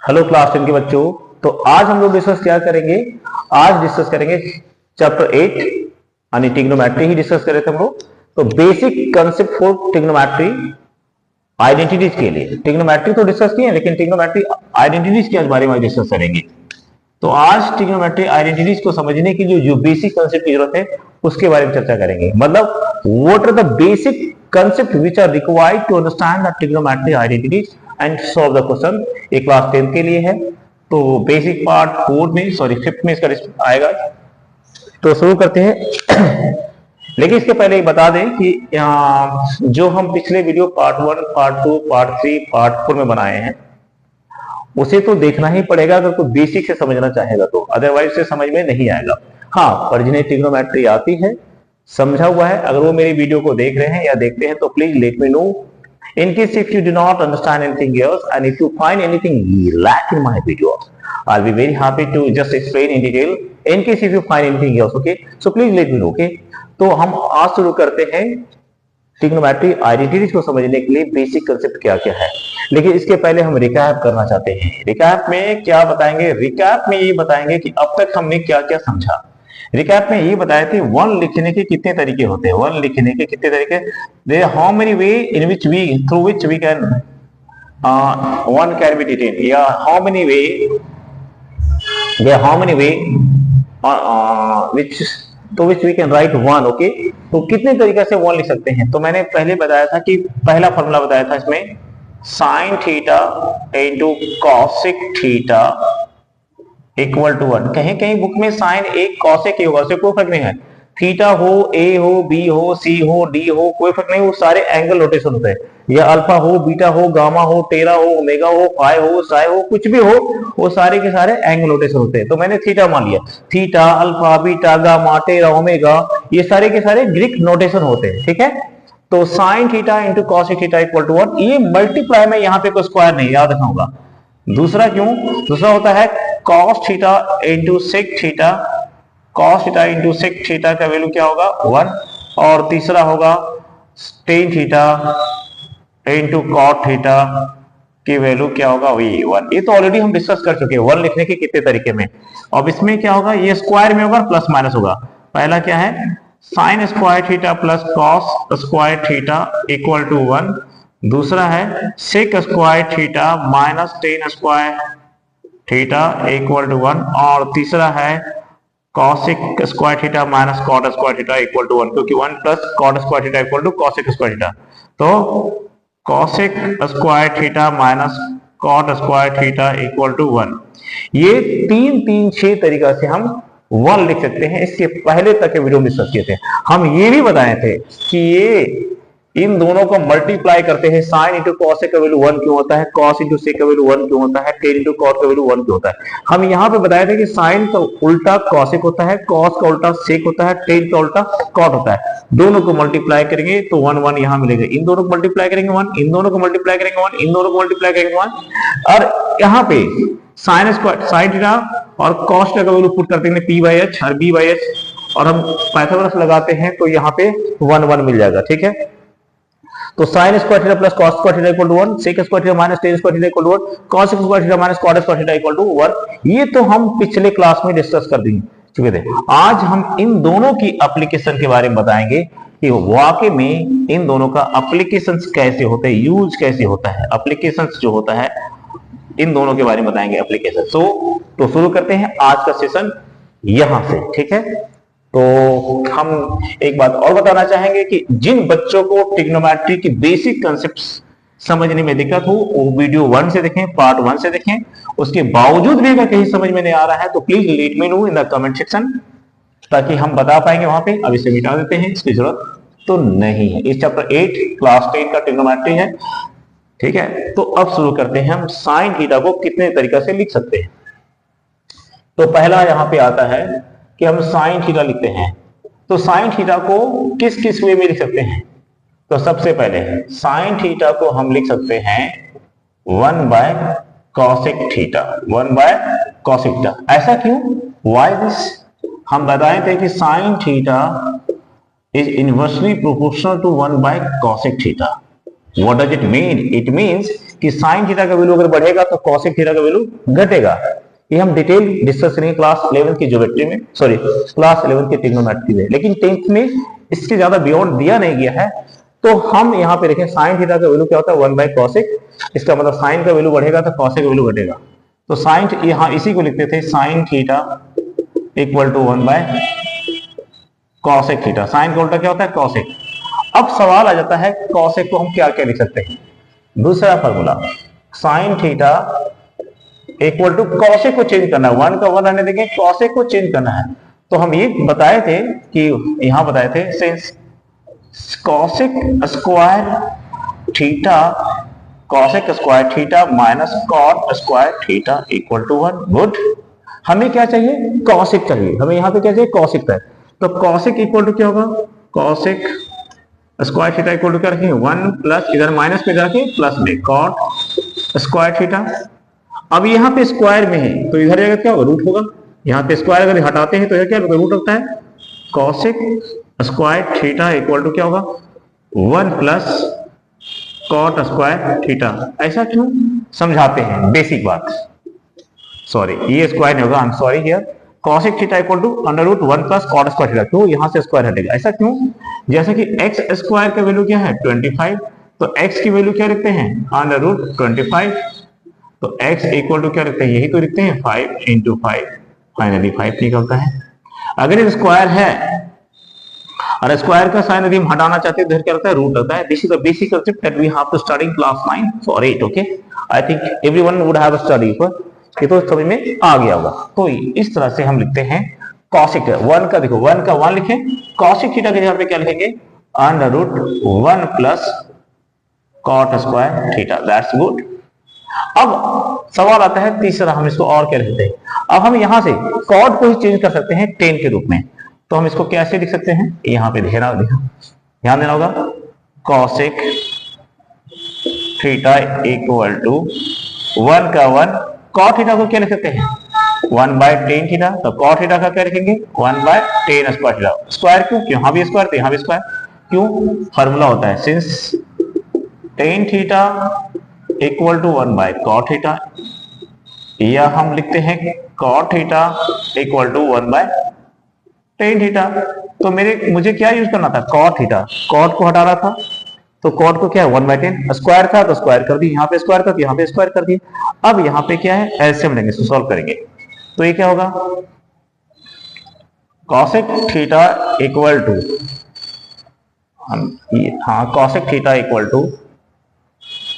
Hello class 10 के बच्चों। तो आज हम लोग डिस्कस क्या करेंगे? आज डिस्कस करेंगे चैप्टर 8 यानी ट्रिग्नोमेट्री ही डिस्कस करे थे हम लोग। तो basic concept for trigonometry identities के लिए ट्रिग्नोमेट्री तो डिस्कस किए, लेकिन ट्रिग्नोमेट्री आइडेंटिटीज के बारे में डिस्कस करेंगे। तो आज ट्रिग्नोमेट्री आइडेंटिटीज को समझने की जो बेसिक कंसेप्ट की जरूरत है उसके बारे में चर्चा करेंगे। मतलब what are the basic concept which are required to understand the trigonometry identities and solve the question. ये क्लास 10 के लिए है। तो बेसिक पार्ट 4 में फिफ्थ में इसका आएगा। तो शुरू करते हैं। लेकिन इसके पहले बता दें कि जो हम पिछले video part 1, part 2, part 3, part 4 में बनाए हैं उसे तो देखना ही पड़ेगा अगर कोई बेसिक से समझना चाहेगा तो, अदरवाइज से समझ में नहीं आएगा। हाँ, पर जिन्हें ट्रिग्नोमेट्री आती है, समझा हुआ है, अगर वो मेरी वीडियो को देख रहे हैं या देखते हैं तो please let me know. In case if you do not understand anything else and if you find anything lack in my video, I'll be very happy to just explain in detail. In case if you find anything else, okay? So please let me know, okay? तो हम आज शुरू करते हैं trigonometry identities को समझने के लिए बेसिक कंसेप्ट क्या क्या है। लेकिन इसके पहले हम रिकैप करना चाहते हैं। रिकैप में क्या बताएंगे? रिकैप में ये बताएंगे कि अब तक हमने क्या क्या समझा। रिकैप में ये बताए थे वन लिखने के कितने तरीके होते हैं। वन लिखने के कितने तरीके? There how many way in which we through which we can one can be detain, या how many way there how many way which to which we can write one. Okay, तो कितने तरीके से one लिख सकते हैं? तो मैंने पहले बताया था कि पहला फॉर्मूला बताया था इसमें sine theta into cosec theta equal to 1। कहीं कहीं बुक में साइन एक कॉसेक होगा, उससे कोई फर्क नहीं है। थीटा हो, ए हो, बी हो, सी हो, डी हो, कोई फर्क नहीं, वो सारे एंगल रोटेशन होते हैं। या अल्फा हो, बीटा हो, गामा हो, टेरा हो, ओमेगा हो, पाई हो, साई हो, कुछ भी हो, वो सारे के सारे एंगल रोटेशन होते हैं। तो मैंने थीटा मान लिया। थीटा, अल्फा, बीटा, गामा, टेरा, ओमेगा, ये सारे के सारे ग्रीक नोटेशन होते हैं। ठीक है, तो sine theta into cosec theta equal to 1। ये मल्टीप्लाई में यहाँ पे कोई स्क्वायर नहीं, याद रखना होगा। दूसरा क्यों? दूसरा होता है cos theta into sec theta. cos theta into sec theta का वैल्यू क्या होगा? 1। और तीसरा होगा tan theta into cot theta की वैल्यू क्या होगा? वही 1। ये तो ऑलरेडी हम डिस्कस कर चुके हैं वन लिखने के कितने तरीके में। अब इसमें क्या होगा? ये स्क्वायर में होगा, प्लस माइनस होगा। पहला क्या है? Sine square theta plus cos square theta equal to 1। दूसरा है sec square theta minus tan square theta equal to 1। और तीसरा है cosec square theta minus cot square theta equal to 1, क्योंकि 1 plus cot square theta equal to cosec square theta. तो cosec square theta minus cot square theta equal to 1। ये 6 तरीका से हम one लिख सकते हैं। इसके पहले तक के वीडियो में डिस्कस किए थे। हम ये भी बताए थे कि ये इन दोनों को मल्टीप्लाई करते हैं। साइन इंटू कॉसेक का वैल्यू 1 क्यों होता है? कॉस इंटू सेक का वैल्यू 1 क्यों होता है? टेन इंटू कॉट का वैल्यू 1 क्यों होता है? हम यहाँ पे बताए थे कि साइन का उल्टा कॉसेक होता है, कॉस का उल्टा सेक होता है, टेन का उल्टा कॉट होता है। दोनों को मल्टीप्लाई करेंगे तो 1 1 यहाँ मिलेगा। इन दोनों को मल्टीप्लाई करेंगे 1, इन दोनों को मल्टीप्लाई करेंगे 1, इन दोनों को मल्टीप्लाई करेंगे 1। और यहाँ पे साइन स्क्वायर साइन थीटा और कॉस का वैल्यू पुट करते हैं पी बाई एच और बी बाई एच, और हम पाइथागोरस लगाते हैं तो यहाँ पे 1 1 मिल जाएगा। ठीक है, तो sine square theta plus cos square theta equal to 1, sec square theta minus tan square theta equal to 1, cos square theta minus cot square theta equal to 1। ये तो हम पिछले क्लास में डिस्कस कर चुके थे। आज हम इन दोनों की एप्लीकेशन के बारे में बताएंगे कि वाकई में इन दोनों का एप्लीकेशंस कैसे होते हैं, यूज कैसे होता है। एप्लीकेशंस जो होता है इन दोनों के बारे में बताएंगे एप्लीकेशन। तो शुरू करते हैं आज का सेशन यहां से। ठीक है, तो हम एक बात और बताना चाहेंगे कि जिन बच्चों को ट्रिग्नोमेट्री की बेसिक कॉन्सेप्ट्स समझने में दिक्कत हो वो वीडियो 1 से देखें, पार्ट 1 से देखें। उसके बावजूद भी अगर कहीं समझ में नहीं आ रहा है तो please let me know in the comment section, ताकि हम बता पाएंगे वहां पे। अब इसे मिटा देते हैं, इसकी जरूरत तो नहीं है। इस चैप्टर 8 क्लास 10 का ट्रिग्नोमेट्री है। ठीक है, तो अब शुरू करते हैं हम साइन थीटा को कितने तरीके से लिख सकते हैं। तो पहला यहां पे आता है कि हम साइन थीटा लिखते हैं। तो साइन थीटा को किस किस वे में लिख सकते हैं? तो सबसे पहले साइन थीटा को हम लिख सकते हैं 1 by cosec theta. 1 by cosec theta. ऐसा क्यों? Why this? हम बताए थे कि sine theta is inversely proportional to 1 by cosec theta. What does it mean? It means कि साइन थीटा का वैल्यू अगर बढ़ेगा तो कॉसेक थीटा का वैल्यू घटेगा। ये हम डिटेल डिस्कस करेंगे क्लास 11 की ज्योमेट्री में, सॉरी क्लास 11 की ट्रिग्नोमेट्री में, लेकिन 10th में इसके ज्यादा बियॉन्ड दिया नहीं गया है। तो हम यहाँ पे देखें साइन थीटा का वैल्यू क्या होता है 1 बाय कॉसेक। इसका मतलब साइन का वैल्यू बढ़ेगा तो कॉसेक का वैल्यू घटेगा। तो साइन, यहाँ इसी को लिखते थे sine theta equal to 1 by cosec theta. Sine का उल्टा क्या होता है कॉसेक। अब सवाल आ जाता है कॉसेक को हम क्या क्या लिख सकते हैं। दूसरा formula sine theta equal to cosec को चेंज करना है, 1 का 1 रहने देंगे, कॉसेक को चेंज करना है। तो हम ये बताए थे कि यहां बताए थे since cosec square theta, cosec square theta minus cot square theta equal to 1। Good. हमें क्या चाहिए कॉसेक चाहिए, हमें यहां पे क्या चाहिए कॉसेक चाहिए। तो कॉसेक इक्वल टू क्या होगा cosec square theta equal to क्या रखेंगे 1 प्लस इधर माइनस पे जाके प्लस में कॉट स्क्वायर थीटा। अब यहाँ पे स्क्वायर में है तो इधर जगह क्या होगा रूट होगा। यहाँ पे स्क्वायर अगर हटाते हैं तो इधर क्या रूट रखता है cosec square theta equal to क्या होगा 1 प्लस कॉट स्क्वायर थीटा। ऐसा क्यों समझाते हैं बेसिक बात। सॉरी ये स्क्वायर नहीं होगा, I am sorry here. Cosec theta equal to under root 1 plus cot square theta. क्यों यहाँ से स्क्वायर हटेगा, ऐसा क्यों? जैसे कि एक्स स्क्वायर का वैल्यू क्या है 25, तो एक्स की वैल्यू क्या रखते हैं अंडर रूट 25। तो x इक्वल टू क्या रखते हैं यही तो लिखते हैं 5 इंटू 5, फाइनली 5 निकलता है। अगर ये स्क्वायर है और स्क्वायर का साइन यदि हम हटाना चाहते हैं तो क्या रहता है रूट रहता है। This is the basic concept that we have to study in class 9 for 8। Okay, I think everyone would have study for, ये तो समझ में आ गया होगा। तो इस तरह से हम लिखते हैं कॉसेक 1 का, देखो 1 का 1 लिखें, कॉसेक थीटा के जगह पे क्या लिखेंगे under root 1 plus cot square theta. That's good. अब सवाल आता है तीसरा, हम इसको और क्या लिखते हैं। अब हम यहां से कॉट को ही चेंज कर सकते हैं टेन के रूप में। तो हम इसको कैसे लिख सकते हैं, यहाँ पे ध्यान देना होगा कॉसेक थीटा इक्वल टू 1 का 1, कॉट थीटा को क्या लिख सकते हैं 1 बाय टेन थीटा। तो कॉट थीटा का क्या लिखेंगे 1 by ten square theta. Square क्यों, यहाँ भी स्क्वायर तो यहाँ भी स्क्वायर क्यों, फॉर्मूला होता है since tan theta equal to 1 by cot theta, या हम लिखते हैं cot theta equal to 1 by tan theta. तो मुझे क्या यूज करना था कॉट थीटा, कॉट को हटाना था तो कॉट को क्या है 1 बाय टेन, स्क्वायर था तो स्क्वायर कर दी, यहाँ पे स्क्वायर था तो यहाँ पे स्क्वायर कर दिया। अब यहाँ पे क्या है एलसीएम लेंगे, सॉल्व करेंगे तो ये क्या होगा कॉसेक थीटा इक्वल टू, हाँ cosec theta equal to,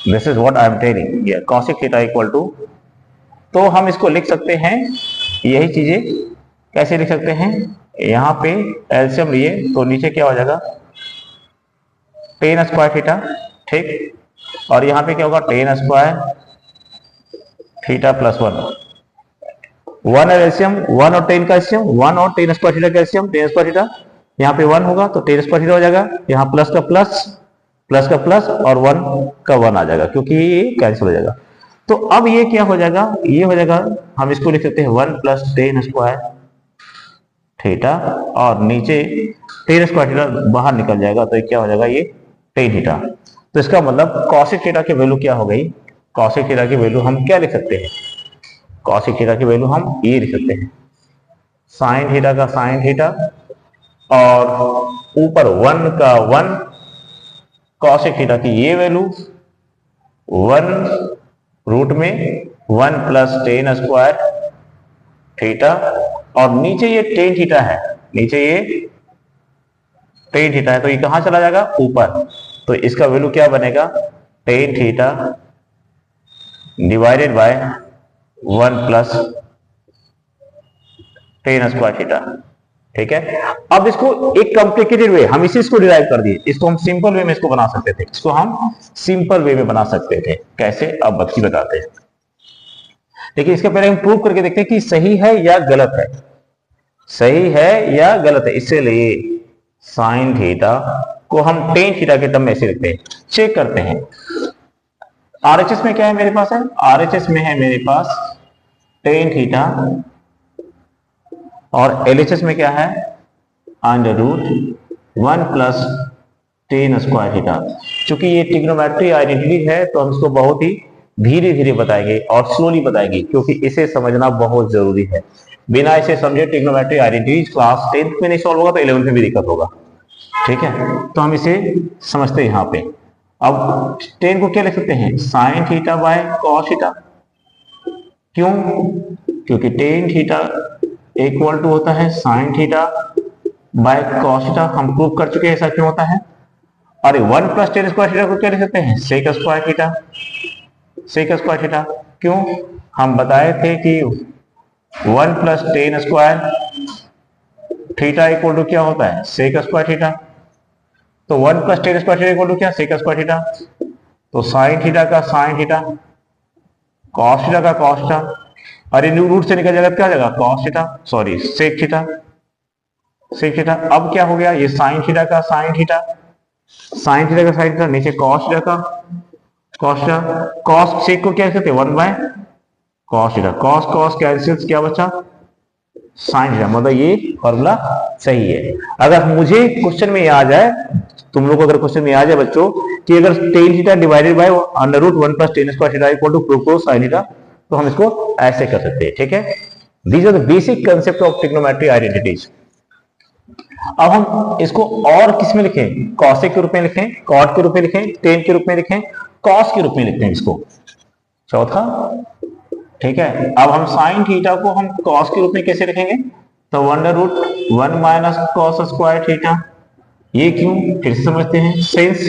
this is what I am telling, ये कॉसेक थीटा इक्वल टू, तो हम इसको लिख सकते हैं यही चीजें कैसे लिख सकते हैं, यहाँ पे एलसीएम लिए तो नीचे क्या हो जाएगा टेन स्क्वायर थीटा, ठीक, और यहाँ पे क्या होगा ten square theta plus 1 LCM, 1 और 10 का एलसीएम, 1 और 10 स्क्वायर थीटा का एलसीएम 10 स्क्वायर थीटा, यहाँ पे 1 होगा तो 10 स्क्वायर थीटा हो जाएगा, यहाँ प्लस का प्लस और 1 का 1 आ जाएगा क्योंकि ये कैंसिल हो जाएगा। तो अब ये क्या हो जाएगा, ये हो जाएगा हम इसको लिख सकते हैं 1 प्लस 10 स्क्वायर थीटा और नीचे 10 स्क्वायर थीटा बाहर निकल जाएगा तो ये क्या हो जाएगा ये 10 थीटा। तो इसका मतलब कॉसेक थीटा की वैल्यू क्या हो गई, कॉसेक थीटा की वैल्यू हम क्या लिख सकते हैं, कॉसेक थीटा की वैल्यू हम ये लिख सकते हैं साइन थीटा का साइन थीटा और ऊपर 1 का 1, कॉसेक थीटा की ये वैल्यू 1 रूट में 1 प्लस 10 स्क्वायर थीटा और नीचे ये 10 थीटा है, नीचे ये 10 थीटा है तो ये कहां चला जाएगा ऊपर, तो इसका वैल्यू क्या बनेगा 10 theta divided by 1 plus 10 square theta, ठीक है। अब इसको एक कॉम्प्लिकेटेड वे हम इसको डिराइव कर दिए, इसको हम सिंपल वे में इसको बना सकते थे, इसको हम सिंपल वे में बना सकते थे। कैसे अब बच्ची बताते हैं, देखिए इसके पहले हम प्रूव करके देखते हैं कि सही है या गलत है, सही है या गलत है। इसलिए साइन थीटा को हम टेन थीटा के टर्म में ऐसे लिखते हैं, चेक करते हैं आरएचएस में क्या है मेरे पास है, आरएचएस में है मेरे पास टेन थीटा और एलएचएस में क्या है under root 1 plus tan square theta. चूंकि ये ट्रिग्नोमेट्री आइडेंटिटी है तो हम इसको बहुत ही धीरे धीरे बताएंगे और स्लोली बताएंगे, क्योंकि इसे समझना बहुत जरूरी है। बिना इसे समझे ट्रिग्नोमेट्री आइडेंटिटी क्लास 10th में नहीं सॉल्व होगा तो 11th में भी दिक्कत होगा। ठीक है, तो हम इसे समझते हैं यहाँ पे। अब टेन को क्या लिख सकते हैं, sine theta by cos theta. क्यों, क्योंकि टेन थीटा इक्वल टू होता है sine theta by cos theta. हम प्रूव कर चुके हैं ऐसा क्यों होता है। अरे 1 प्लस टेन स्क्वायर थीटा को क्या लिख सकते हैं, sec square theta. Sec square theta क्यों, हम बताए थे कि 1 plus tan square theta equal to क्या होता है, सेक स्क्वायर थीटा। तो 1 plus tan square theta equal to क्या, सेक स्क्वायर थीटा। तो साइन थीटा का साइन थीटा, कॉस थीटा का कॉस थीटा। अरे रूट से निकल जाएगा, क्या हो जाएगा, cos theta, sorry sec theta, sec theta. अब क्या हो गया, ये साइन थीटा का साइन थीटा, साइन थीटा का साइन थीटा, नीचे कॉस थीटा का कॉस थीटा। कॉस सेक को क्या लिख सकते हैं, 1 by cos theta. Cos cos cancels, क्या बचा, साइन थीटा। मतलब ये फॉर्मूला सही है। अगर मुझे क्वेश्चन में आ जाए, तुम लोग को अगर क्वेश्चन में आ जाए बच्चों कि अगर tan theta divided by under root 1 plus tan square theta equal to proof sine theta, तो हम इसको ऐसे कर सकते हैं। ठीक है, these are the basic concept of trigonometry identities. अब हम इसको और किस में लिखें, कॉसेक के रूप में लिखें, कॉट के रूप में लिखें, टेन के रूप में लिखें, कॉस के रूप में लिखते हैं इसको, चौथा। ठीक है, अब हम साइन थीटा को हम कॉस के रूप में कैसे लिखेंगे, तो under root 1 minus cos square theta. ये क्यों, फिर से समझते हैं। Since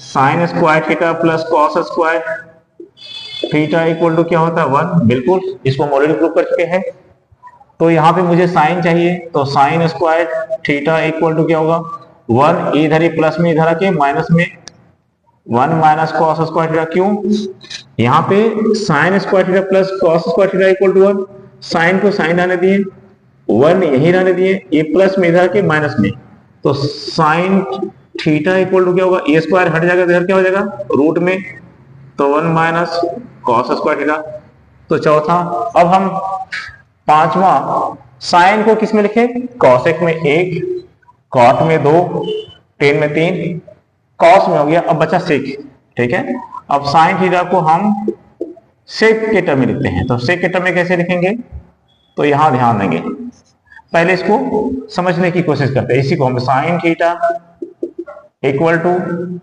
sine square theta plus cos square theta equal to क्या होता है, 1। बिल्कुल, इसको हम ऑलरेडी प्रूव कर चुके हैं। तो यहाँ पे मुझे साइन चाहिए, तो sine square theta equal to क्या होगा, 1। इधर ही प्लस में, इधर आके माइनस में 1 माइनस कॉस स्क्वायर थीटा। क्यों, यहाँ पे sine square theta plus cos square theta equal to 1। Sine को साइन रहने दिए, 1 यही रहने दिए, ये प्लस में इधर के माइनस में, तो साइन थीटा इक्वल टू क्या होगा, ए स्क्वायर हट जाएगा, इधर क्या हो जाएगा रूट में, तो 1 माइनस कॉस स्क्वायर थीटा। तो चौथा। अब हम पांचवा, साइन को किस में लिखे, कॉसेक में 1, कॉट में 2, टेन में 3, कॉस में हो गया। अब बचा सेक। ठीक है, अब साइन थीटा को हम सेक के टर्म में लिखते हैं। तो सेक के टर्म में कैसे लिखेंगे, तो यहां ध्यान देंगे, पहले इसको समझने की कोशिश करते हैं। इसी को हम साइन थीटा इक्वल टू,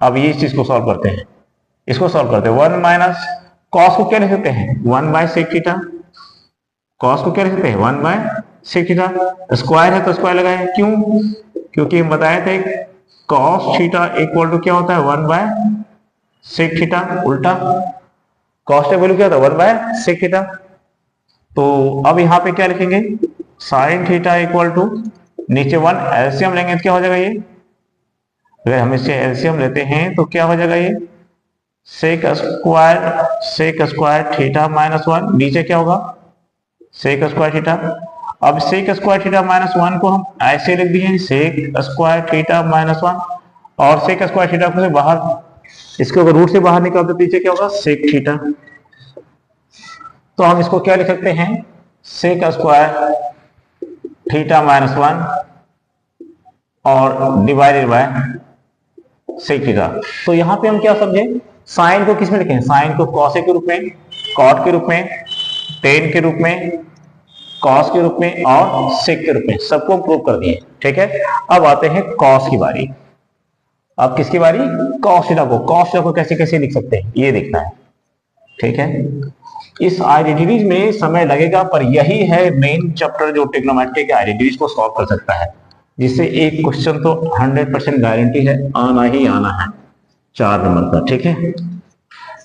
अब ये चीज को सॉल्व करते हैं, इसको सॉल्व करते हैं। 1 माइनस कॉस को क्या लिख सकते हैं, 1 बाय सेक थीटा। कॉस को क्या लिख सकते हैं, 1 बाय सेक थीटा। स्क्वायर है तो स्क्वायर लगाए, क्यों, क्योंकि हम बताए थे कॉस थीटा इक्वल टू क्या होता है, 1 बाय सेक थीटा। उल्टा कॉस का वैल्यू क्या होता है, 1 बाय सेक थीटा। तो अब यहाँ पे क्या लिखेंगे, साइन थीटा इक्वल टू, नीचे 1, एलसीएम लेंगे तो क्या हो जाएगा ये, अगर हम इससे एलसीएम लेते हैं तो क्या हो जाएगा ये, सेक स्क्वायर थीटा माइनस 1। नीचे क्या होगा, सेक स्क्वायर थीटा। अब सेक स्क्वायर थीटा माइनस 1 को हम ऐसे लिख दिए, सेक स्क्वायर थीटा माइनस 1, और सेक स्क्वायर थीटा को से बाहर, इसको अगर रूट से बाहर निकाल तो पीछे क्या होगा, सेक थीटा। तो हम इसको क्या लिख सकते हैं, सेक स्क्वायर थीटा माइनस 1 और डिवाइडेड बाय सेक थीटा। तो यहां पे हम क्या समझे, साइन को किस में लिखें, साइन को कॉसेक के रूप में, कॉट के रूप में, टेन के रूप में, कॉस के रूप में और सेक के रूप में, सबको प्रूव कर दिए। ठीक है, अब आते हैं कॉस की बारी। अब किसकी बारी, कॉस थीटा को। कॉस थीटा को कैसे कैसे लिख सकते हैं ये देखना है। ठीक है, इस आइडेंटिटीज में समय लगेगा, पर यही है मेन चैप्टर जो ट्रिग्नोमेट्री के आइडेंटिटीज को सॉल्व कर सकता है, जिससे एक क्वेश्चन तो 100% गारंटी है, आना ही आना है 4 नंबर का। ठीक है,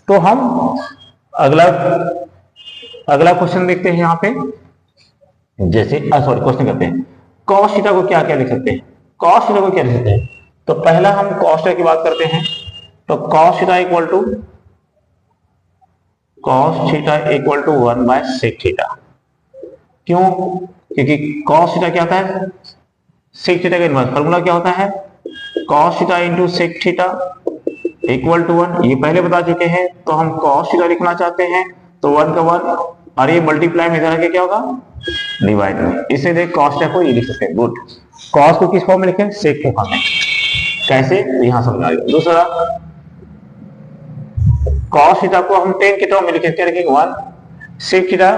तो हम अगला क्वेश्चन देखते हैं यहाँ पे। जैसे सॉरी, क्वेश्चन करते हैं, कॉस थीटा को क्या क्या लिख सकते हैं, कॉस थीटा को क्या लिख सकते हैं। तो पहला हम कॉस थीटा की बात करते हैं, तो cos theta equal to, cos theta equal to 1 by sec theta. क्यों, क्योंकि कॉस थीटा क्या होता है, सेक थीटा का इनवर्स। फॉर्मूला क्या होता है, cos theta into sec theta equal to 1। ये पहले बता चुके हैं। तो हम कॉस थीटा लिखना चाहते हैं, तो 1 का 1, और ये मल्टीप्लाई में इधर आके क्या होगा, डिवाइड में। इसे देख कॉस थीटा को ये लिख सकते हैं। गुड, कॉस को किस फॉर्म में लिखें, सेक के फॉर्म में। कैसे, तो यहां समझ आ गया। दूसरा cos थीटा को हम टेन के टर्म में लिखेंगे, क्या लिखेंगे 1 sec थीटा,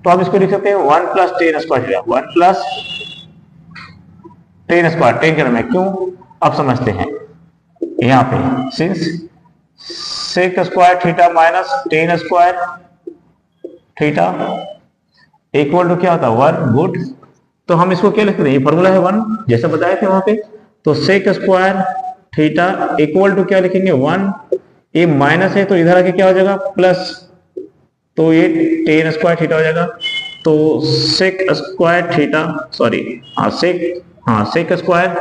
तो हम इसको लिख सकते हैं 1 plus tan square theta, 1 plus tan square, tan के टर्म में क्यों, अब समझते हैं। यहाँ पे since sec square theta minus tan square theta equal to क्या होता है 1, गुड। तो हम इसको क्या लिखते हैं, ये फॉर्मूला है 1 जैसा बताए थे वहां पे, तो sec square theta equal to क्या लिखेंगे 1, ये माइनस है तो इधर आके क्या हो जाएगा प्लस, तो ये टेन स्क्वायर थीटा हो जाएगा। तो sec square theta, sorry sec square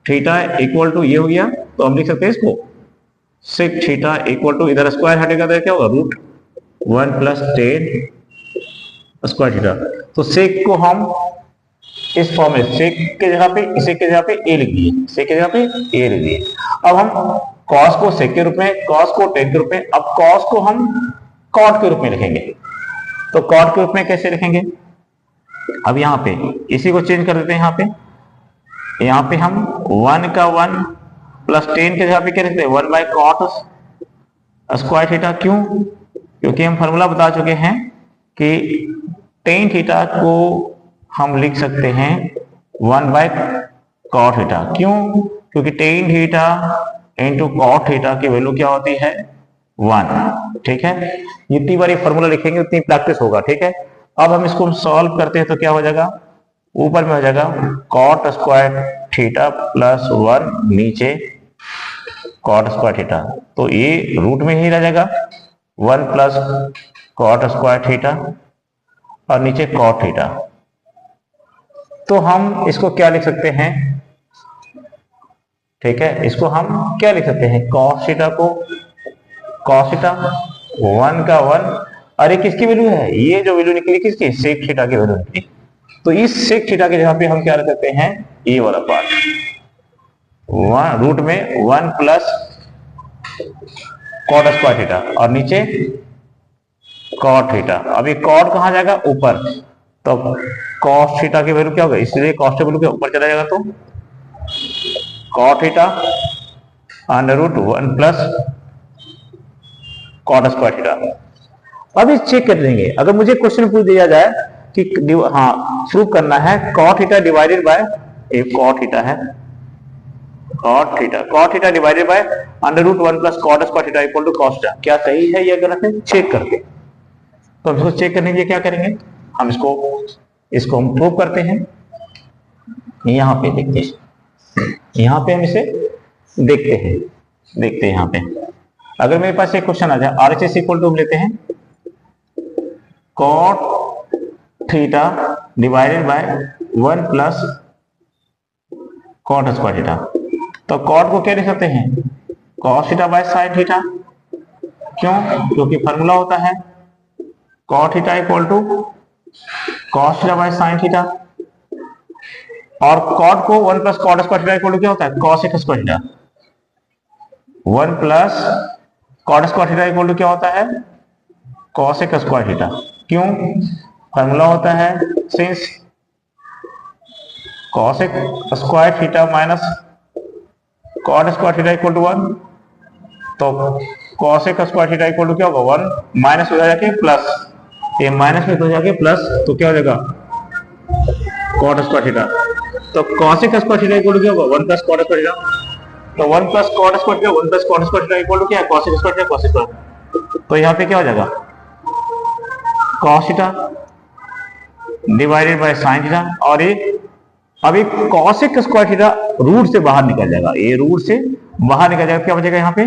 theta equal to ये हो गया, तो हम लिख सकते हैं इसको सेक थीटा इक्वल टू, इधर स्क्वायर हटेगा तो क्या होगा root 1 plus tan square theta. तो सेक को हम इस फॉर्म में, सेक के जगह पे, इसे के जगह पे ए लिख दिए, सेक के जगह पे ए लिख दिए। अब हम कॉस को सेक के रूप में, कॉस को टेन के रूप में, अब कॉस को हम कॉट के रूप में लिखेंगे। तो कॉट के रूप में कैसे लिखेंगे, अब यहाँ पे इसी को चेंज कर देते हैं। यहाँ पे हम 1 का 1 प्लस टेन के जगह पे क्या लिखते हैं 1 बाय कॉट स्क्वायर थीटा, क्यों, क्योंकि हम फॉर्मूला बता चुके हैं कि टेन थीटा को हम लिख सकते हैं 1 बाय कॉट थीटा, क्यों, क्योंकि tan theta into cot theta की वैल्यू क्या होती है 1, ठीक है। जितनी बार ये फॉर्मूला लिखेंगे उतनी प्रैक्टिस होगा, ठीक है। अब हम इसको सॉल्व करते हैं तो क्या हो जाएगा, ऊपर में हो जाएगा कॉट स्क्वायर थीटा प्लस 1, नीचे कॉट स्क्वायर थीटा, तो ये रूट में ही रह जाएगा 1 प्लस कॉट स्क्वायर थीटा और नीचे कॉट थीटा। तो हम इसको क्या लिख सकते हैं, ठीक है, इसको हम क्या लिख सकते हैं, कॉस थीटा को कॉस थीटा 1 का 1, और ये किसकी वैल्यू है, ये जो वैल्यू निकली किसकी, सेक थीटा की वैल्यू निकली। तो इस सेक थीटा के जगह पे हम क्या रख सकते हैं, ये वाला पार्ट, रूट में 1 प्लस कॉट स्क्वायर थीटा और नीचे कॉट थीटा। अब ये कॉट कहां जाएगा, ऊपर, तो कॉस थीटा की वैल्यू क्या होगा, इसलिए कॉस की वैल्यू के ऊपर चला जाएगा, तो cot theta under root 1 plus cot square theta. अब इस चेक कर लेंगे, अगर मुझे क्वेश्चन पूछ दिया जाए कि हाँ प्रूव करना है कॉट थीटा डिवाइडेड बाय, एक कॉट थीटा है, cot theta divided by under root 1 plus cot square theta equal to cos theta, क्या सही है या गलत है, चेक करते। तो हम इसको चेक करने के लिए क्या करेंगे, हम इसको हम प्रूव करते हैं। यहां पे देखते हैं, यहां पे हम इसे देखते हैं यहां पे। अगर मेरे पास एक क्वेश्चन आ जाए RHS इक्वल टू हम लेते हैं cot theta divided by 1 plus cot square theta, तो कॉट को क्या लिख सकते हैं cos theta by sine theta, क्यों, क्योंकि फॉर्मूला होता है cot theta equal to cos theta by sine theta, और कॉट को 1 plus cot square theta equal to क्या होता है cos square theta, 1 plus cot square theta equal to क्या होता है कॉस स्क्वायर थीटा, क्यों, फॉर्मूला होता है since cos square theta minus cot square theta equal to 1, तो cos square theta equal to क्या होगा 1 माइनस हो जाके प्लस, ये माइनस में हो जाके प्लस, तो क्या हो जाएगा कॉट स्क्वायर थीटा, तो cos square theta equal to क्या होगा 1 प्लस कॉट स्क्वायर थीटा, तो 1 plus cot square theta 1 plus cot square theta equal to क्या है cos square theta cos square, तो यहाँ पे क्या हो जाएगा cos theta divided by sine theta, और ये अब एक कॉसेक स्क्वायर थीटा रूट से बाहर निकल जाएगा, ये रूट से बाहर निकल जाएगा, क्या बचेगा यहाँ पे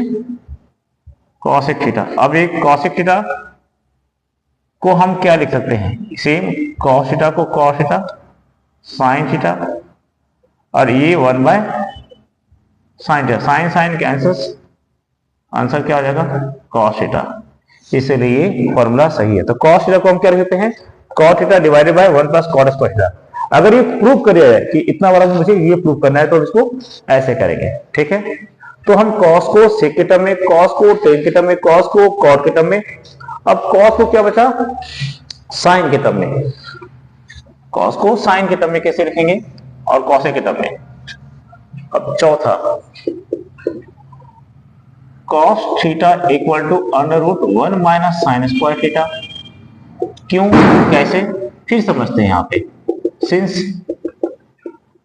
कॉसेक थीटा। अब एक कॉसेक थीटा को हम क्या लिख सकते हैं, सेम कॉस थीटा को कॉस थीटा साइन थीटा, और ये 1 bye sine theta, sine sine cancels, answer क्या हो जाएगा कॉस थीटा, इसलिए ये फॉर्मूला सही है। तो कॉस थीटा को हम क्या लिख सकते हैं cot theta divided by 1 plus cot square theta. अगर ये प्रूव करिए कि इतना बड़ा मुझे ये प्रूव करना है तो इसको ऐसे करेंगे, ठीक है। तो हम कॉस को सेक के टर्म में, कॉस को टेन के टर्म में, कॉस को कॉट के टर्म में, अब कॉस को क्या बचा साइन के टर्म में, कॉस को साइन के टर्म में कैसे लिखेंगे और कॉसेक के टर्म में, अब चौथा, cos theta equal to under root 1 minus sine square theta. क्यों, कैसे, फिर समझते हैं। यहाँ पे since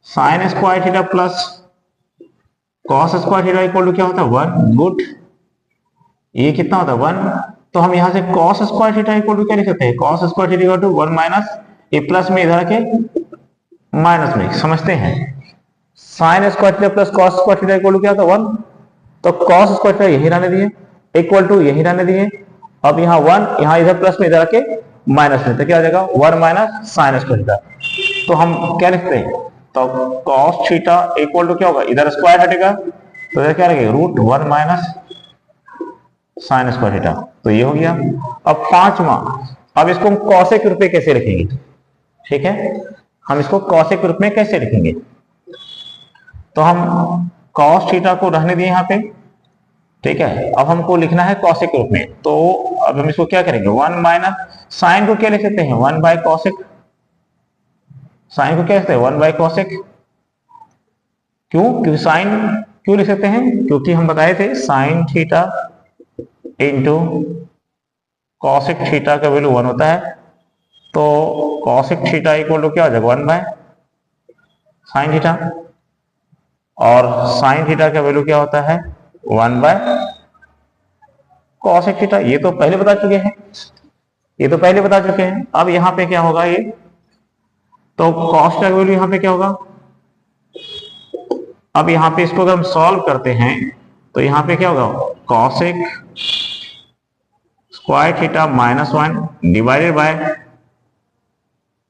sine square theta plus cos square theta equal to क्या होता है 1, गुड, ये कितना होता है 1, तो हम यहां से cos square theta equal to क्या लिख सकते हैं, cos square theta equal to 1 minus ये प्लस में इधर के माइनस में, समझते हैं। Sine square theta plus cos square theta equal to क्या होता है 1, तो कॉस स्क्वायर थीटा यही रहने दिए इक्वल टू यही रहने दिए। अब यहाँ 1, यहाँ इधर प्लस में इधर के माइनस में, तो क्या हो जाएगा 1 माइनस साइन स्क्वायर थीटा। तो हम क्या लिखते हैं, तो कॉस थीटा इक्वल टू क्या होगा, इधर स्क्वायर हटेगा तो इधर क्या लगेगा root 1 minus sine square theta. तो ये हो गया। अब पांचवा, अब इसको हम कॉसेक के रूप में कैसे लिखेंगे, ठीक है, हम इसको कॉसेक के रूप में कैसे लिखेंगे, तो हम कॉस थीटा को रहने दिए यहाँ पे, ठीक है, अब हमको लिखना है कॉसेक के रूप में। तो अब हम इसको क्या करेंगे 1 माइनस साइन को क्या लिख सकते हैं 1 बाय कॉसेक, साइन को क्या लिखते हैं 1 बाय कॉसेक। क्यों, क्योंकि साइन क्यों लिख सकते हैं, क्योंकि हम बताए थे sine theta into cosec theta का वैल्यू 1 होता है, तो कॉसेक थीटा इक्वल टू क्या हो जाएगा 1 बाय साइन थीटा, और साइन थीटा का वैल्यू क्या होता है 1 बाय कॉसेक थीटा। ये तो पहले बता चुके हैं, ये तो पहले बता चुके हैं। अब यहाँ पे क्या होगा ये, तो कॉस का वैल्यू यहाँ पे क्या होगा, अब यहाँ पे इसको अगर हम सॉल्व करते हैं तो यहाँ पे क्या होगा cosec square theta minus 1 divided by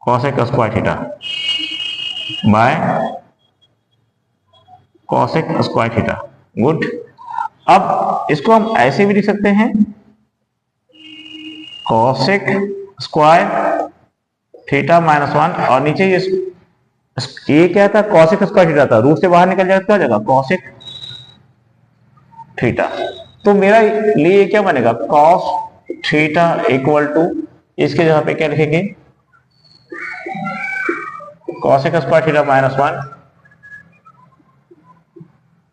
cosec square theta by cosec square theta, good. अब इसको हम ऐसे भी लिख सकते हैं कॉसेक स्क्वायर थीटा माइनस 1, और नीचे ये क्या था कॉसेक स्क्वायर थीटा था, रूट से बाहर निकल जाएगा, क्या हो जाएगा कॉसेक थीटा। तो मेरा लिए क्या बनेगा कॉस थीटा इक्वल टू, इसके जगह पे क्या लिखेंगे कॉसेक स्क्वायर थीटा माइनस 1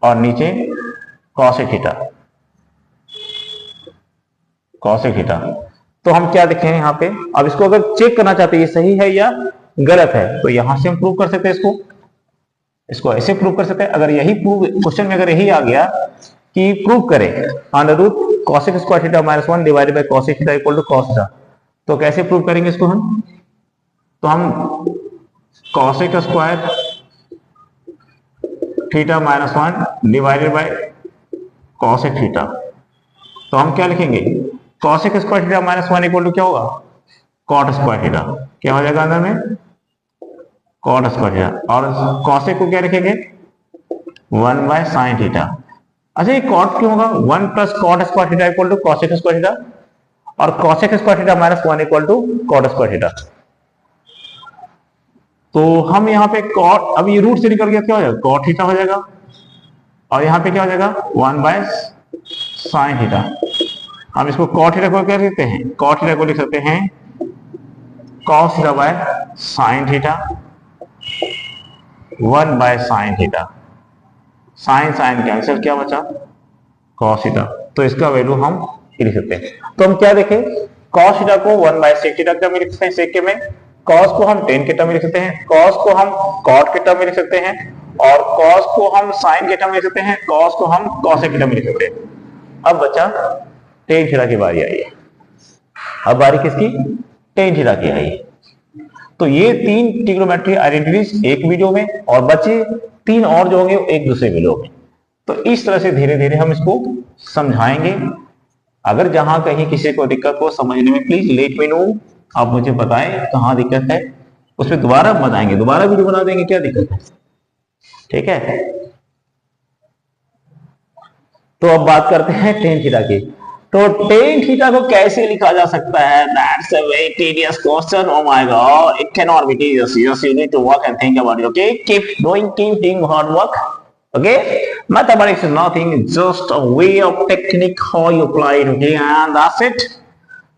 और नीचे कॉसेक थीटा, कॉसेक थीटा। तो हम क्या देखें यहाँ पे, अब इसको अगर चेक करना चाहते हैं ये सही है या गलत है, तो यहां से हम प्रूव कर सकते हैं इसको ऐसे प्रूव कर सकते हैं। अगर यही प्रूव क्वेश्चन में अगर यही आ गया कि प्रूव करें under root cosec square theta minus 1 divided by cosec theta equal to cos theta, तो कैसे प्रूव करेंगे इसको हम, तो हम cosec square theta minus 1 divided by cosec theta, तो हम क्या लिखेंगे cosec square theta minus 1 equal to क्या होगा कॉट स्क्वायर थीटा, क्या हो जाएगा अंदर में कॉट स्क्वायर थीटा, और कॉसेक को क्या लिखेंगे 1 बाय साइन थीटा। अच्छा ये कॉट क्यों होगा, 1 plus cot square theta equal to cosec square theta, और cosec square theta minus 1 equal to cot square theta. तो हम यहाँ पे कॉट, अब ये रूट से निकल गया क्या हो जाएगा कॉट थीटा हो जाएगा, और यहाँ पे क्या हो जाएगा 1 बाय साइन थीटा। हम इसको कॉट थीटा को क्या लिखते हैं, कॉट थीटा को लिख सकते हैं cos theta by sine theta 1 bye sine theta, sine sine cancel, क्या बचा कॉस थीटा, तो इसका वैल्यू हम लिख सकते हैं। तो हम क्या देखें कॉस थीटा को 1 बाय सेक थीटा के टर्म में लिख सकते हैं, सेक के में कॉस को हम टेन के टर्म में लिख सकते हैं, कॉस को हम कॉट के टर्म में लिख सकते हैं, और कॉस को हम साइन के टर्म में लिख सकते हैं, कॉस को हम कॉसेक के टर्म में लिख सकते हैं। अब बचा टेन थीटा की बारी आई है, अब बारी किसकी टेन थीटा की आई है। तो ये 3 ट्रिग्नोमेट्री आइडेंटिटीज एक वीडियो में, और बचे 3 और जो होंगे एक दूसरे वीडियो में। तो इस तरह से धीरे धीरे हम इसको समझाएंगे। अगर जहां कहीं किसी को दिक्कत हो समझने में प्लीज लेट मी नो, आप मुझे बताएं कहां दिक्कत है, उसमें दोबारा बताएंगे, दोबारा वीडियो बना देंगे क्या दिक्कत है, ठीक है। तो अब बात करते हैं टेन थीटा की। तो टेन थीटा को कैसे लिखा जा सकता है, that's a very tedious question, oh my God, it can not be tedious, you need to work and think about it, okay, keep doing hard work, okay. Mathematics is nothing, it's just a way of technique how you apply it, okay, and that's it.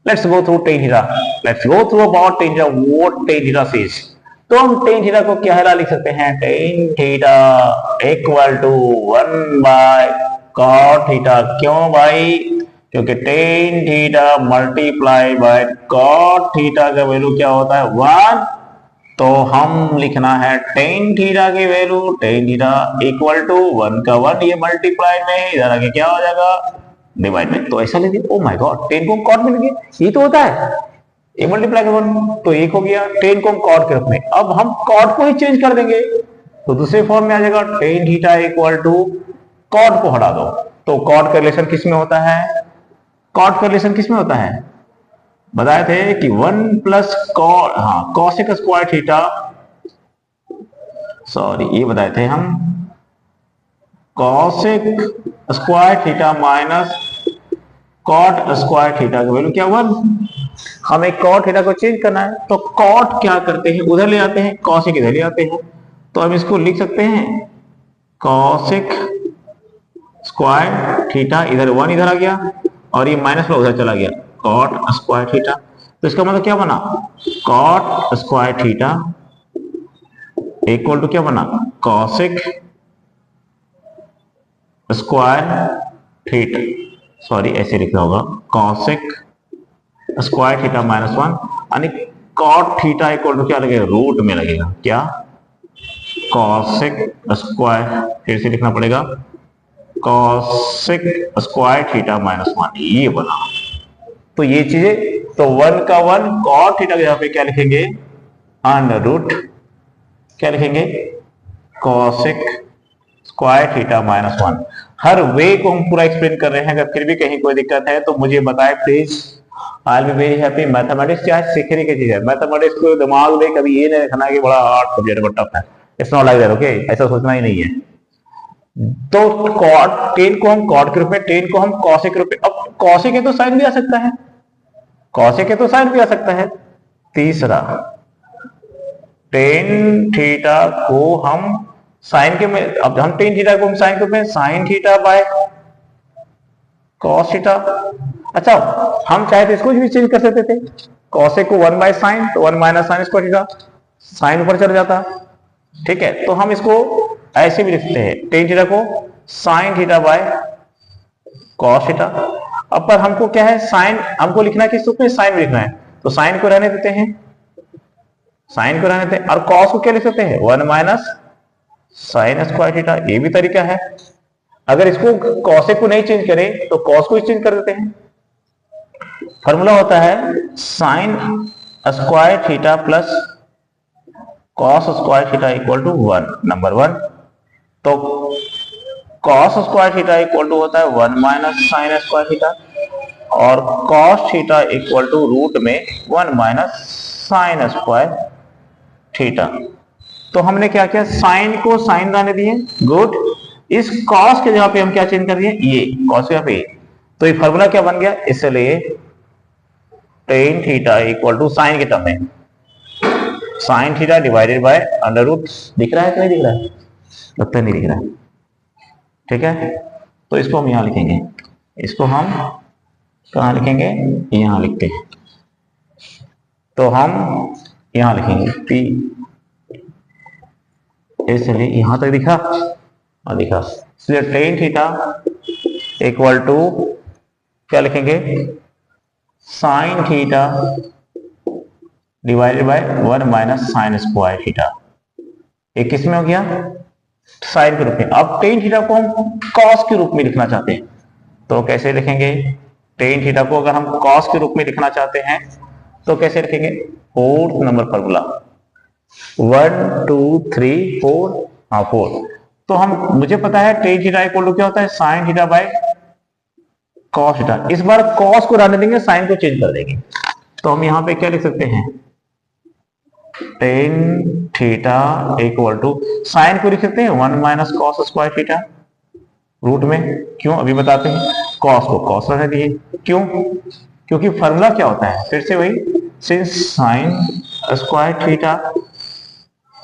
Let's go through tan theta, let's go through about tan theta, what tan theta says. तो हम tan theta को क्या लिख सकते हैं, tan theta equal to 1 by cot theta. क्यों भाई, क्योंकि tan theta multiply by cot theta का वैल्यू क्या होता है 1, तो हम लिखना है टेन थीटा की value, tan theta equal to 1 का 1, ये मल्टीप्लाई में इधर आके क्या हो जाएगा डिवाइड में। तो ऐसा लिखिए, ओ माय गॉड, टेन को कॉट में लिखिए, ये तो होता है ए मल्टीप्लाई का 1, तो एक हो गया, टेन को हम कॉट के रूप में, अब हम कॉट को ही चेंज कर देंगे तो दूसरे फॉर्म में आ जाएगा tan theta equal to, cot को हटा दो तो कॉट का रिलेशन किस में होता है, कॉट का रिलेशन किस में होता है, बताए थे कि 1 प्लस कॉट, हाँ कॉसेक स्क्वायर थीटा, सॉरी ये बताए थे हम, cosec square theta minus cot square theta का वैल्यू क्या 1, हमें कॉट थीटा को चेंज करना है तो कॉट क्या करते हैं उधर ले आते हैं, कॉसेक इधर ले आते हैं, तो हम इसको लिख सकते हैं कॉसेक स्क्वायर थीटा, इधर 1 इधर आ गया और ये माइनस में उधर चला गया, कॉट स्क्वायर थीटा, तो इसका मतलब क्या बना, cot square theta equal to क्या बना, कॉसेक स्क्वायर थीटा, सॉरी ऐसे लिखना होगा, कॉसेक स्क्वायर थीटा माइनस 1, यानी कॉट थीटा इक्वल टू क्या लगेगा, रूट में लगेगा क्या, कॉसेक स्क्वायर, फिर से लिखना पड़ेगा कॉसेक स्क्वायर थीटा माइनस 1, ये बना। तो ये चीजें, तो 1 का 1 कॉट थीटा के यहाँ पे क्या लिखेंगे, अंडर रूट क्या लिखेंगे, कॉसेक स्क्वायर थीटा माइनस 1। हर वे को हम पूरा एक्सप्लेन कर रहे हैं, अगर फिर भी कहीं कोई दिक्कत है तो मुझे बताएं please, I will be very happy. Mathematics क्या है, सीखने की चीज है, मैथमेटिक्स को दिमाग दे, कभी ये नहीं रखना कि बड़ा हार्ड सब्जेक्ट बड़ा टफ है, it's not like that, okay, ऐसा सोचना ही नहीं है। तो कॉट, टेन को हम कॉट के रूप में, टेन को हम कॉसेक के रूप में, अब कॉसेक है तो साइन भी आ सकता है, कॉसेक है तो साइन भी आ सकता है। तीसरा, टेन थीटा को हम साइन के में, अब हम टेन थीटा को हम साइन के रूप में, sine theta by cos theta. अच्छा, हम चाहे तो इसको भी चेंज कर सकते थे, कॉसेक को 1 बाय साइन, तो 1 minus sine square theta, sine ऊपर चढ़ जाता, ठीक है, तो हम इसको ऐसे भी लिखते हैं, टेन थीटा को sine theta by cos theta. अब पर हमको क्या है, साइन हमको लिखना है किस रूप में, साइन में लिखना है, तो साइन को रहने देते हैं, साइन को रहने देते हैं, और कॉस को क्या लिख सकते हैं 1 माइनस साइन स्क्वायर थीटा, ये भी तरीका है। अगर इसको कॉसेक को नहीं चेंज करें तो कॉस को ही चेंज कर देते हैं। फॉर्मूला होता है sine square theta plus cos square theta equal to 1, number 1, तो cos square theta equal to होता है 1 माइनस साइन स्क्वायर थीटा, और cos theta equal to root में 1 माइनस साइन स्क्वायर थीटा। तो हमने क्या किया, साइन को साइन रहने दिए, गुड, इस कॉस के जगह पे हम क्या चेंज कर दिए, ये कॉस के पे, तो ये फॉर्मूला क्या बन गया, इसलिए tan theta equal to sine के टर्म में sine theta divided by under root, दिख रहा है कि नहीं दिख रहा है, लगता नहीं दिख रहा है, ठीक है, तो इसको हम यहां लिखेंगे, इसको हम कहां लिखेंगे, यहां लिखते हैं, तो हम यहां लिखेंगे पी, इसलिए यहां तक दिखा और दिखा, इसलिए टेन थीटा इक्वल टू क्या लिखेंगे, sign theta divided by 1 minus sine square theta, एक किस में हो गया, साइन के रूप में। अब टेन थीटा को हम कॉस के रूप में लिखना चाहते हैं, तो कैसे लिखेंगे, टेन थीटा को अगर हम कॉस के रूप में लिखना चाहते हैं तो कैसे लिखेंगे, फोर्थ नंबर फॉर्मूला, 1 2 3 4, हाँ 4, तो हम, मुझे पता है टेन थीटा इक्वल टू क्या होता है, sine theta by cos theta, इस बार कॉस को रहने देंगे, साइन को चेंज कर देंगे, तो हम यहां पे क्या लिख सकते हैं, tan theta equal to, sine को लिख सकते हैं 1 minus cos square theta root में, क्यों अभी बताते हैं, कॉस को कॉस रहने दिए, क्यों, क्योंकि फॉर्मूला क्या होता है, फिर से वही, since sine square theta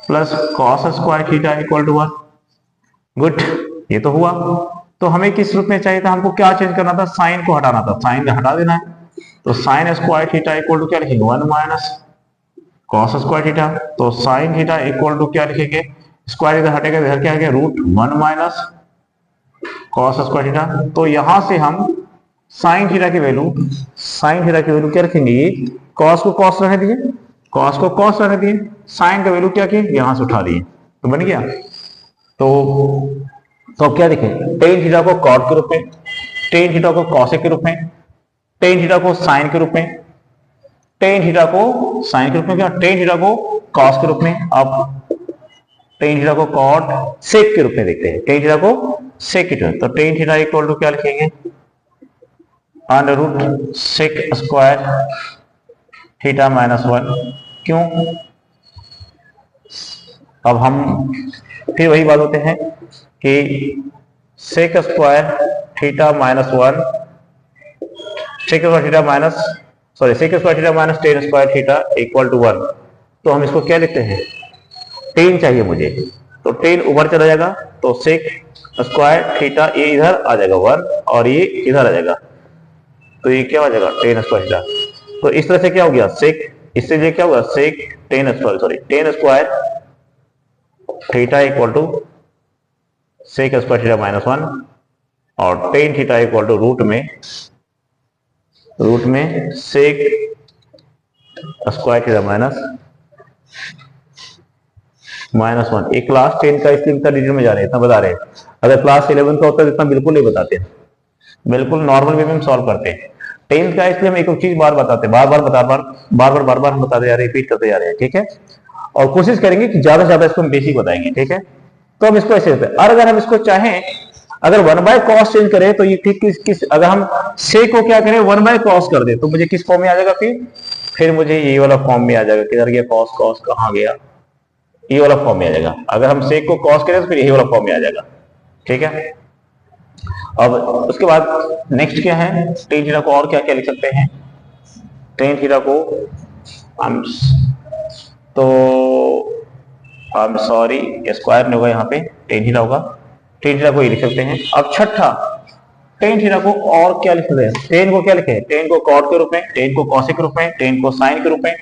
plus cos square theta equal to 1, good, ये तो हुआ। तो हमें किस रूप में चाहिए था, हमको क्या चेंज करना था, साइन को हटाना था, साइन हटा देना है, तो sine square theta equal to क्या लिखेंगे, 1 माइनस कॉस स्क्वायर थीटा, तो साइन थीटा इक्वल टू क्या लिखेंगे, स्क्वायर इधर हटेगा, इधर क्या आ गया root 1 minus cos square theta. तो यहां से हम साइन थीटा की वैल्यू क्या रखेंगे, ये कॉस को कॉस रहने दिए, कॉस को कॉस रहने दिए, साइन का वैल्यू क्या किए यहां से उठा दिए, तो बन गया। तो अब क्या देखें, टेन थीटा को कॉट के रूप में, टेन थीटा को कॉसेक के रूप में, टेन थीटा को साइन के रूप में, टेन थीटा को साइन के रूप में, क्या टेन थीटा को कॉस के रूप में। अब टेन थीटा को कॉट सेक के रूप में देखते हैं, टेन थीटा को सेक के रूप में, तो टेन थीटा इक्वल टू क्या लिखेंगे, under root sec square theta minus 1। क्यों, अब हम फिर वही बात होते हैं कि sec square theta minus 1, sec square theta minus sec square theta minus tan square theta equal to 1। तो हम इसको क्या लिखते हैं, टेन चाहिए मुझे, तो टेन ऊपर चला जाएगा, तो सेक स्क्वायर थीटा ये इधर आ जाएगा 1 और ये इधर आ जाएगा, तो ये क्या हो जाएगा टेन स्क्वायर थीटा। तो इस तरह से क्या हो गया सेक, इससे ये क्या होगा sec tan square theta equal to sec square theta minus 1 और tan theta equal to root में सेक स्क्वायर थीटा माइनस 1। एक क्लास 10 का इसलिए इतना डिटेल में जा रहे हैं, इतना बता रहे हैं। अगर क्लास 11 का होता है इतना बिल्कुल नहीं बताते, बिल्कुल नॉर्मल वे में हम सॉल्व करते हैं। 10th का इसलिए हम एक चीज बार बताते हैं, बार हम बताते जा रहे हैं, रिपीट करते जा रहे हैं, ठीक है। और कोशिश करेंगे कि ज्यादा से ज्यादा इसको हम बेसिक बताएंगे, ठीक है। तो हम इसको ऐसे होते हैं, और अगर हम इसको चाहें, अगर 1 बाय कॉस चेंज करें तो ये किस अगर हम सेक को क्या करें 1 बाय कॉस कर दे, तो मुझे किस फॉर्म में आ जाएगा, फिर मुझे ये वाला फॉर्म में आ जाएगा, किधर गया कॉस कहां गया, ये वाला फॉर्म में आ जाएगा। अगर हम सेक को कॉस करें तो फिर यही वाला फॉर्म में आ जाएगा, ठीक है। अब उसके बाद नेक्स्ट क्या है, टेन थीटा को और क्या क्या लिख सकते हैं, टेन थीटा को हम सॉरी स्क्वायर नहीं होगा, यहाँ पे टेन थीटा होगा, टेन थीटा को ये लिख सकते हैं। अब छठा, टेन थीटा को और क्या लिख सकते हैं, टेन को क्या लिखे, टेन को कॉट के रूप में, टेन को कॉसेक के रूप में, टेन को साइन के रूप में,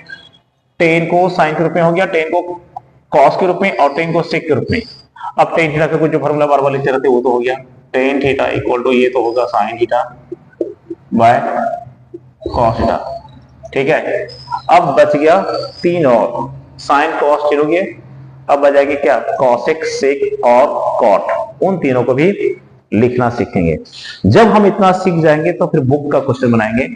टेन को साइन के रूप में हो गया, टेन को कॉस के रूप में और टेन को सेक के रूप में। अब टेन थीटा का कुछ जो फॉर्मूला बार बार लिखते रहते वो तो हो गया, टेन थीटा इक्वल टू ये तो होगा sine theta by cos theta, ठीक है। अब बच गया तीन और, साइन कॉस तीनों के, अब बच जाएगी क्या कॉसेक सेक और कॉट, उन तीनों को भी लिखना सीखेंगे। जब हम इतना सीख जाएंगे तो फिर बुक का क्वेश्चन बनाएंगे,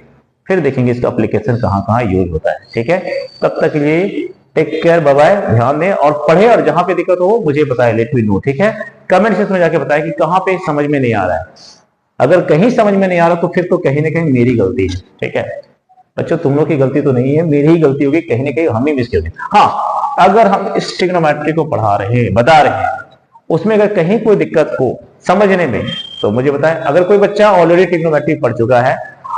फिर देखेंगे इसका एप्लीकेशन कहां कहां यूज होता है, ठीक है। तब तक के लिए टेक केयर, बाय बाय, ध्यान दें और पढ़े, और जहां पे दिक्कत हो मुझे बताएं, लेट मी नो, ठीक है। कमेंट सेक्शन में जाके बताएं कि कहां पे समझ में नहीं आ रहा है। अगर कहीं समझ में नहीं आ रहा तो फिर तो कहीं ना कहीं मेरी गलती है, ठीक है। बच्चों तुम लोग की गलती तो नहीं है, मेरी ही गलती होगी, कहीं ना कहीं हम ही मिस कर दें। हाँ, अगर हम इस ट्रिग्नोमेट्री को पढ़ा रहे हैं, बता रहे हैं, उसमें अगर कहीं कोई दिक्कत हो समझने में तो मुझे बताएं। अगर कोई बच्चा ऑलरेडी ट्रिग्नोमेट्री पढ़ चुका है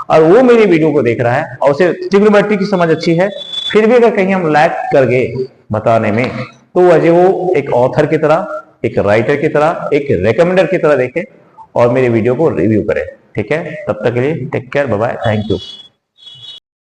और वो मेरी वीडियो को देख रहा है और उसे ट्रिग्नोमेट्री की समझ अच्छी है, फिर भी अगर कहीं हम लैग कर गए बताने में, तो अजय वो एक ऑथर की तरह, एक राइटर की तरह, एक रेकमेंडर की तरह देखे और मेरे वीडियो को रिव्यू करे, ठीक है। तब तक के लिए take care, bye bye, thank you.